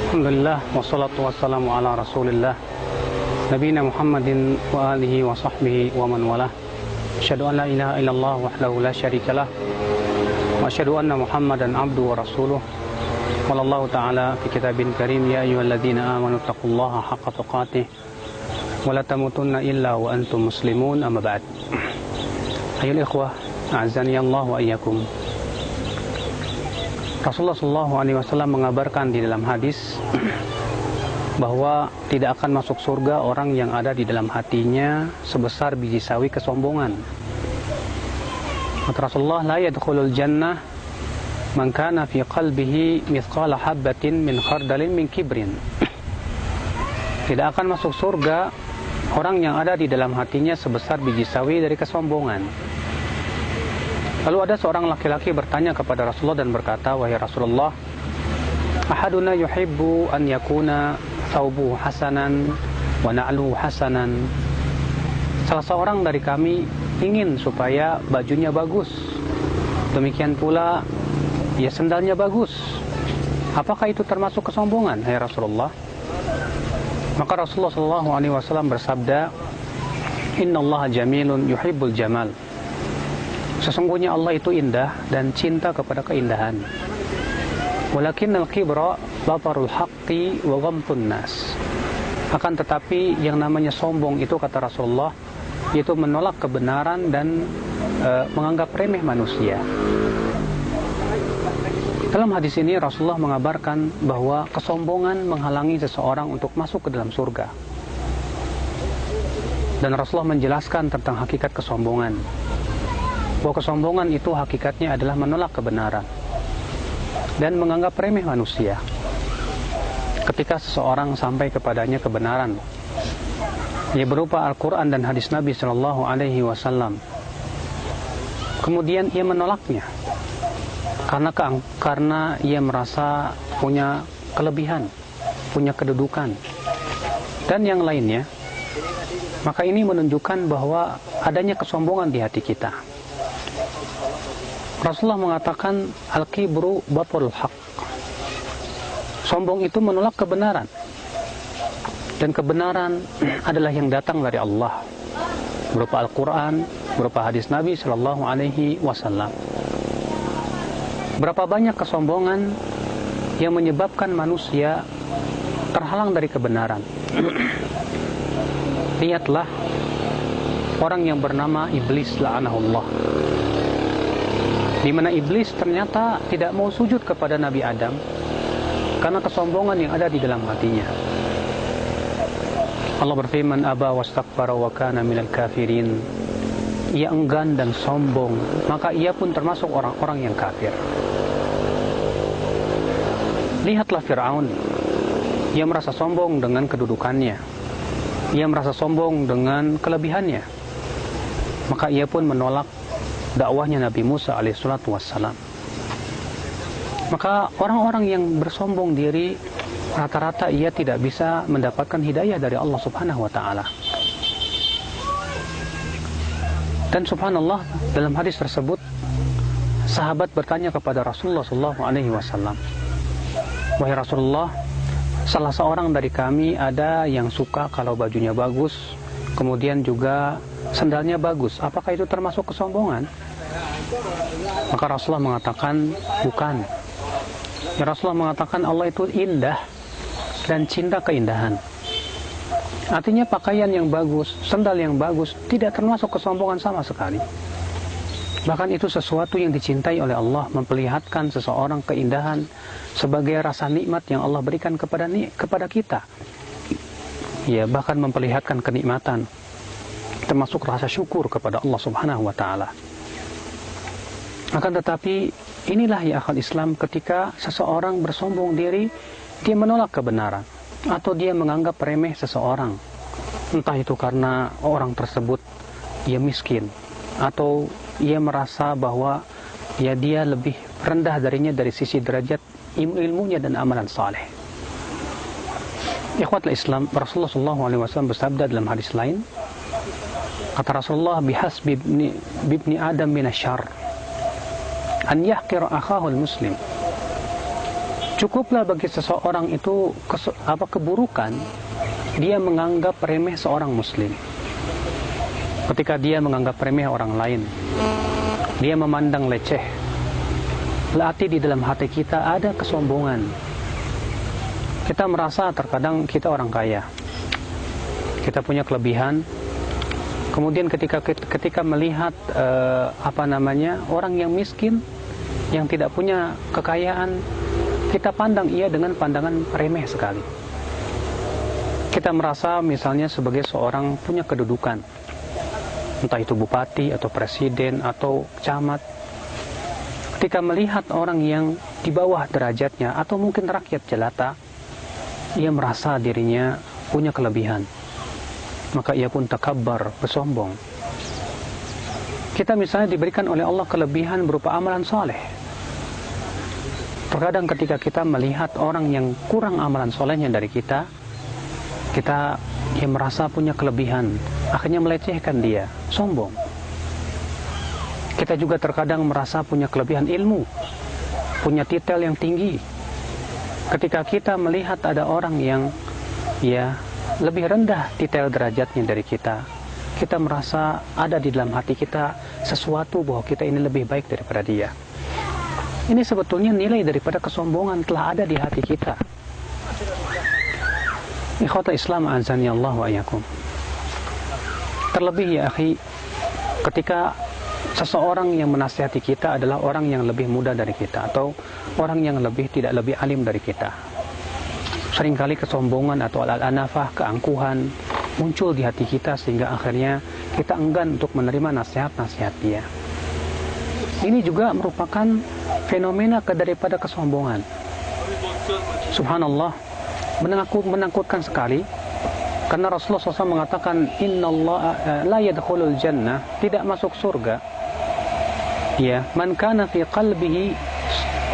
Alhamdulillah wassalatu wassalamu ala Rasulillah nabiyina Muhammadin wa alihi wa sahbihi wa man walah. Asyhadu an la ilaha illallah wahdahu la syarikalah wa asyhadu anna Muhammadan abduhu wa rasuluh. Qala Allah ta'ala fi kitabin karim, ya ayyuhalladzina amanu taqullaha haqqa tuqatih wa la tamutunna illa wa antum muslimun, amma ba'd. Ayyuhal ikhwah, a'azzani Allah wa iyyakum. Rasulullah SAW mengabarkan di dalam hadis bahwa tidak akan masuk surga orang yang ada di dalam hatinya sebesar biji sawi kesombongan. Kata Rasulullah, la yadkhulul jannah man kana fi qalbihi mithqala habbatin min khardalin min kibrin. Tidak akan masuk surga orang yang ada di dalam hatinya sebesar biji sawi dari kesombongan. Lalu ada seorang laki-laki bertanya kepada Rasulullah dan berkata, wahai Rasulullah, ahaduna yuhibbu an yakuna thawbuhu hasanan wa na'luhu hasanan. Salah seorang dari kami ingin supaya bajunya bagus, demikian pula ya sendalnya bagus. Apakah itu termasuk kesombongan, hai Rasulullah? Maka Rasulullah SAW bersabda, innallaha jamilun yuhibbul jamal. Sesungguhnya Allah itu indah dan cinta kepada keindahan. Walakinnal kibra batarul haqqi wa ghamtun nas. Akan tetapi yang namanya sombong itu, kata Rasulullah, yaitu menolak kebenaran dan menganggap remeh manusia. Dalam hadis ini Rasulullah mengabarkan bahwa kesombongan menghalangi seseorang untuk masuk ke dalam surga. Dan Rasulullah menjelaskan tentang hakikat kesombongan, bahwa kesombongan itu hakikatnya adalah menolak kebenaran dan menganggap remeh manusia. Ketika seseorang sampai kepadanya kebenaran, ia berupa Al-Quran dan hadis Nabi SAW, kemudian ia menolaknya karena ia merasa punya kelebihan, punya kedudukan dan yang lainnya, maka ini menunjukkan bahwa adanya kesombongan di hati kita. Rasulullah mengatakan al-kibru batul haq. Sombong itu menolak kebenaran. Dan kebenaran adalah yang datang dari Allah, berupa Al-Quran, berupa hadis Nabi SAW. Berapa banyak kesombongan yang menyebabkan manusia terhalang dari kebenaran. Lihatlah orang yang bernama Iblis la'anahullah, di mana Iblis ternyata tidak mau sujud kepada Nabi Adam karena kesombongan yang ada di dalam hatinya. Allah berfirman, aba wastakbara wa kana minal kafirin. Ia enggan dan sombong, maka ia pun termasuk orang-orang yang kafir. Lihatlah Fir'aun, ia merasa sombong dengan kedudukannya, ia merasa sombong dengan kelebihannya, maka ia pun menolak dakwahnya Nabi Musa alaihissalatu wassalam. Maka orang-orang yang bersombong diri, rata-rata ia tidak bisa mendapatkan hidayah dari Allah subhanahu wa ta'ala. Dan subhanallah, dalam hadis tersebut sahabat bertanya kepada Rasulullah SAW, wahai Rasulullah, salah seorang dari kami ada yang suka kalau bajunya bagus, kemudian juga sendalnya bagus, apakah itu termasuk kesombongan? Maka Rasulullah mengatakan bukan. Ya, Rasulullah mengatakan Allah itu indah dan cinta keindahan. Artinya pakaian yang bagus, sendal yang bagus tidak termasuk kesombongan sama sekali. Bahkan itu sesuatu yang dicintai oleh Allah, memperlihatkan seseorang keindahan sebagai rasa nikmat yang Allah berikan kepada kita. Ya, bahkan memperlihatkan kenikmatan, termasuk rasa syukur kepada Allah subhanahu wa ta'ala. Akan tetapi inilah ya akhal Islam, ketika seseorang bersombong diri, dia menolak kebenaran atau dia menganggap remeh seseorang, entah itu karena orang tersebut dia miskin atau ia merasa bahwa ya dia lebih rendah darinya dari sisi derajat ilmunya dan amalan saleh. Ikhwatul Islam, Rasulullah SAW bersabda dalam hadis lain, kata Rasulullah, bihasbi bibni Adam minasyarr an yahqira akhahul muslim. Cukuplah bagi seseorang itu keburukan, dia menganggap remeh seorang muslim. Ketika dia menganggap remeh orang lain, dia memandang leceh, berarti di dalam hati kita ada kesombongan. Kita merasa terkadang kita orang kaya, kita punya kelebihan. Kemudian ketika melihat orang yang miskin, yang tidak punya kekayaan, kita pandang ia dengan pandangan remeh sekali. Kita merasa misalnya sebagai seorang punya kedudukan, entah itu bupati atau presiden atau camat. Ketika melihat orang yang di bawah derajatnya atau mungkin rakyat jelata, ia merasa dirinya punya kelebihan, maka ia pun takabbar, bersombong. Kita misalnya diberikan oleh Allah kelebihan berupa amalan soleh. Terkadang ketika kita melihat orang yang kurang amalan solehnya dari kita merasa punya kelebihan, akhirnya melecehkan dia, sombong. Kita juga terkadang merasa punya kelebihan ilmu, punya titel yang tinggi. Ketika kita melihat ada orang yang lebih rendah titel derajatnya dari kita, kita merasa ada di dalam hati kita sesuatu bahwa kita ini lebih baik daripada dia. Ini sebetulnya nilai daripada kesombongan telah ada di hati kita. Ikhwatul Islam azani Allah wa iyyakum. Terlebih ya akhi, ketika seseorang yang menasihati kita adalah orang yang lebih muda dari kita atau orang yang tidak lebih alim dari kita. Seringkali kesombongan atau al-anafah, keangkuhan muncul di hati kita sehingga akhirnya kita enggan untuk menerima nasihat-nasihat dia. Ini juga merupakan fenomena daripada kesombongan. Subhanallah, menakutkan sekali, karena Rasulullah SAW mengatakan innallaha la yadkhulul jannah, tidak masuk surga man kana fi qalbihi,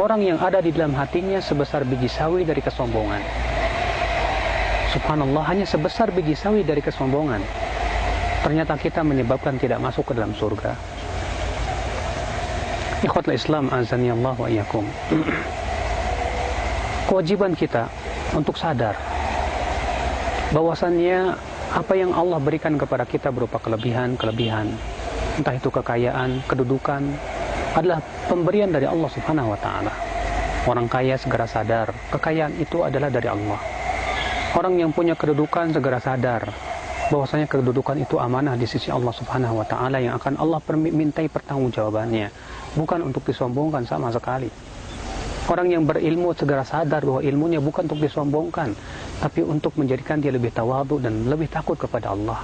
orang yang ada di dalam hatinya sebesar biji sawi dari kesombongan. Subhanallah, hanya sebesar biji sawi dari kesombongan, ternyata kita menyebabkan tidak masuk ke dalam surga. Ikhwatul Islam azani Allah wa iyyakum. Kewajiban kita untuk sadar bahwasannya apa yang Allah berikan kepada kita berupa kelebihan, entah itu kekayaan, kedudukan, adalah pemberian dari Allah Subhanahu wa taala. Orang kaya segera sadar, kekayaan itu adalah dari Allah. Orang yang punya kedudukan segera sadar bahwasanya kedudukan itu amanah di sisi Allah Subhanahu wa taala yang akan Allah mintai pertanggungjawabannya, bukan untuk disombongkan sama sekali. Orang yang berilmu segera sadar bahwa ilmunya bukan untuk disombongkan, tapi untuk menjadikan dia lebih tawadhu dan lebih takut kepada Allah.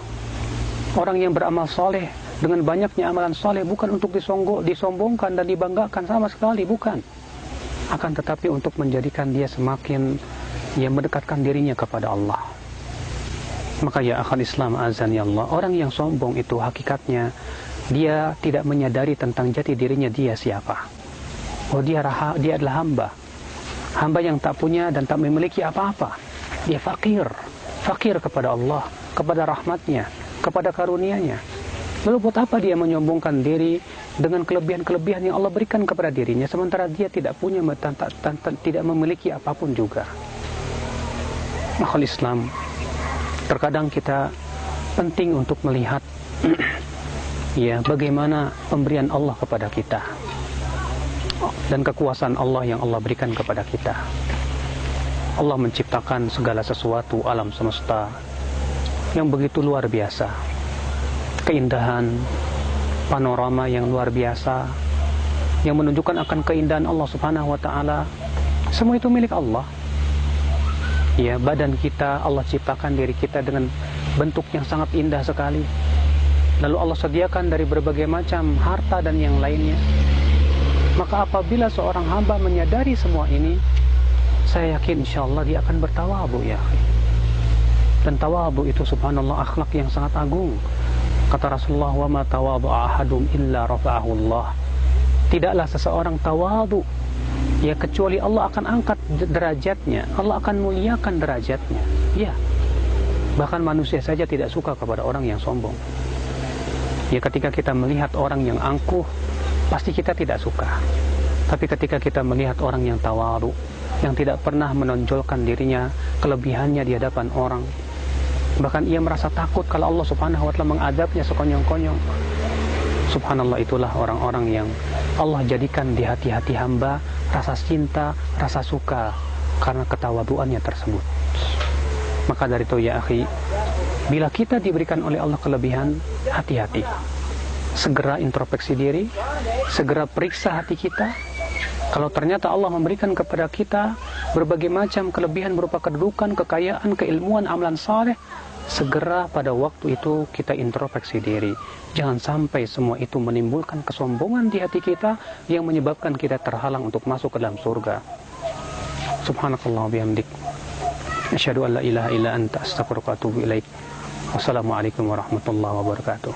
Orang yang beramal soleh dengan banyaknya amalan soleh bukan untuk disombongkan dan dibanggakan sama sekali, bukan. Akan tetapi untuk menjadikan dia semakin mendekatkan dirinya kepada Allah. Maka ya akhal Islam azani Allah, orang yang sombong itu hakikatnya dia tidak menyadari tentang jati dirinya dia siapa. Oh, dia adalah hamba yang tak punya dan tak memiliki apa-apa. Dia fakir kepada Allah, kepada rahmatnya, kepada karunia-Nya. Lalu buat apa dia menyombongkan diri dengan kelebihan-kelebihan yang Allah berikan kepada dirinya, sementara dia tidak punya, tidak memiliki apapun juga. Akhul Islam, terkadang kita penting untuk melihat bagaimana pemberian Allah kepada kita dan kekuasaan Allah yang Allah berikan kepada kita. Allah menciptakan segala sesuatu, alam semesta yang begitu luar biasa, keindahan, panorama yang luar biasa yang menunjukkan akan keindahan Allah Subhanahu wa taala. Semua itu milik Allah. Badan kita Allah ciptakan diri kita dengan bentuk yang sangat indah sekali. Lalu Allah sediakan dari berbagai macam harta dan yang lainnya. Maka apabila seorang hamba menyadari semua ini, saya yakin insyaAllah dia akan bertawadhu ya. Dan tawadhu itu subhanallah akhlak yang sangat agung. Kata Rasulullah, wa ma tawadhu'a ahadum illa rafa'ahu Allah. Tidaklah seseorang tawadhu kecuali Allah akan angkat derajatnya, Allah akan muliakan derajatnya. Bahkan manusia saja tidak suka kepada orang yang sombong. Ketika kita melihat orang yang angkuh, pasti kita tidak suka. Tapi ketika kita melihat orang yang tawadhu, yang tidak pernah menonjolkan dirinya, kelebihannya di hadapan orang. Bahkan ia merasa takut kalau Allah Subhanahu wa taala mengadabnya sekonyong-konyong. Subhanallah, itulah orang-orang yang Allah jadikan di hati-hati hamba rasa cinta, rasa suka karena ketawaduannya tersebut. Maka dari itu ya akhi, bila kita diberikan oleh Allah kelebihan, hati-hati. Segera introspeksi diri, segera periksa hati kita. Kalau ternyata Allah memberikan kepada kita berbagai macam kelebihan berupa kedudukan, kekayaan, keilmuan, amalan saleh, segera pada waktu itu kita introspeksi diri. Jangan sampai semua itu menimbulkan kesombongan di hati kita yang menyebabkan kita terhalang untuk masuk ke dalam surga. Subhanakallah bihamdik. Asyhadu an la ilaha illa anta astaghfiruka wa atubu ilaik. Wassalamualaikum warahmatullahi wabarakatuh.